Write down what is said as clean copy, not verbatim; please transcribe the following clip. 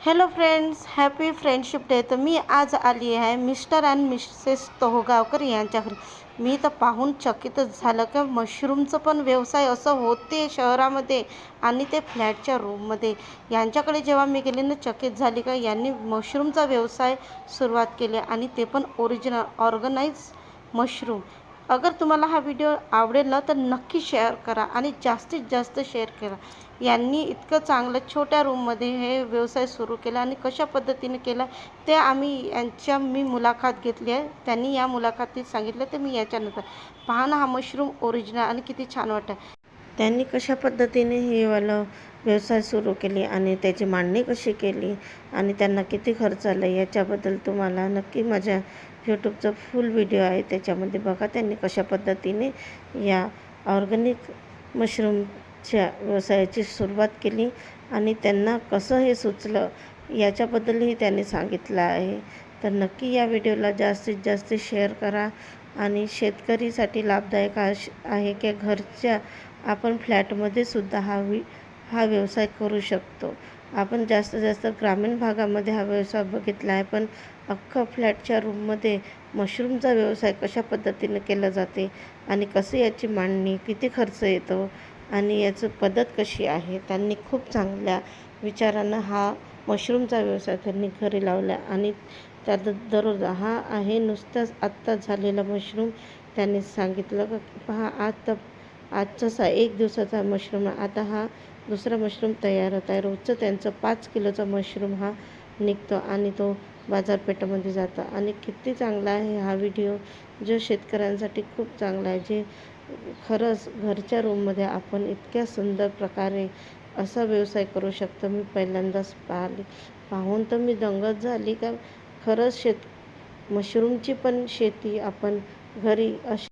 Hello friends, happy friendship day. तर मी आज आली आहे मिस्टर अँड मिसेस तोहगावकर यांच्या घरी. मी तर पाहून चकितच झालं की मशरूमचं पण व्यवसाय असं होते शहरामध्ये आणि ते फ्लॅटच्या रूममध्ये. यांच्याकडे जेव्हा मी गेले ना, चकित झाली का यांनी मशरूमचा व्यवसाय सुरुवात केली आणि ते पण ओरिजिनल ऑर्गनाइज मशरूम. अगर तुम्हाला हा व्हिडिओ आवडेल ना तर नक्की शेअर करा आणि जास्तीत जास्त शेअर करा. यांनी इतकं चांगलं छोट्या रूममध्ये हे व्यवसाय सुरू केला आणि कशा पद्धतीने केला ते मी मुलाखत घेतली आहे. त्यांनी या मुलाखतीत सांगितलं ते मी याच्यानंतर पहा ना, हा मशरूम ओरिजिनल आणि किती छान वाटतं. त्यांनी कशा पद्धतीने हे वालं व्यवसाय सुरू केली आणि त्याची मांडणी कशी केली आणि त्यांना किती खर्च आला याच्याबद्दल तुम्हाला नक्की माझ्या यूट्यूबचा फुल व्हिडिओ आहे, त्याच्यामध्ये बघा त्यांनी कशा पद्धतीने या ऑर्गॅनिक मशरूमच्या व्यवसायाची सुरुवात केली आणि त्यांना कसं हे सुचलं याच्याबद्दलही त्यांनी सांगितलं आहे. तर नक्की या व्हिडिओला जास्तीत जास्त शेअर करा. आणि शेतकरीसाठी लाभदायक आहे की घरच्या आपण फ्लॅटमध्ये सुद्धा हा व्यवसाय करू शकतो. आपण जास्तीत जास्त ग्रामीण भागामध्ये हा व्यवसाय बघितला आहे, पण अख्खा फ्लॅटच्या रूममध्ये मशरूमचा व्यवसाय कशा पद्धतीने केला जाते आणि कसं याची मांडणी, किती खर्च येतो आणि याचं पद्धत कशी आहे. त्यांनी खूप चांगल्या विचारानं हा मशरूमचा व्यवसाय त्यांनी घरी लावला आणि त्यात दररोज हा आहे नुसताच आत्ताच झालेला मशरूम. त्यांनी सांगितलं की पहा आजचा 1 दिवसाचा मशरूम, आता हा दुसरा मशरूम तयार होत आहे. रोजचं त्यांचं 5 किलोचा मशरूम हा निघतो आणि तो बाजारपेठेमध्ये जातो. आणि किती चांगला आहे हा व्हिडिओ, जो शेतकऱ्यांसाठी खूप चांगला आहे. जे खरंच घरच्या रूममध्ये आपण इतक्या सुंदर प्रकारे असा व्यवसाय करू शकतो. मी पहिल्यांदाच पाहून तर मी दंगच झाली का खरंच मशरूमची पण शेती आपण घरी अशी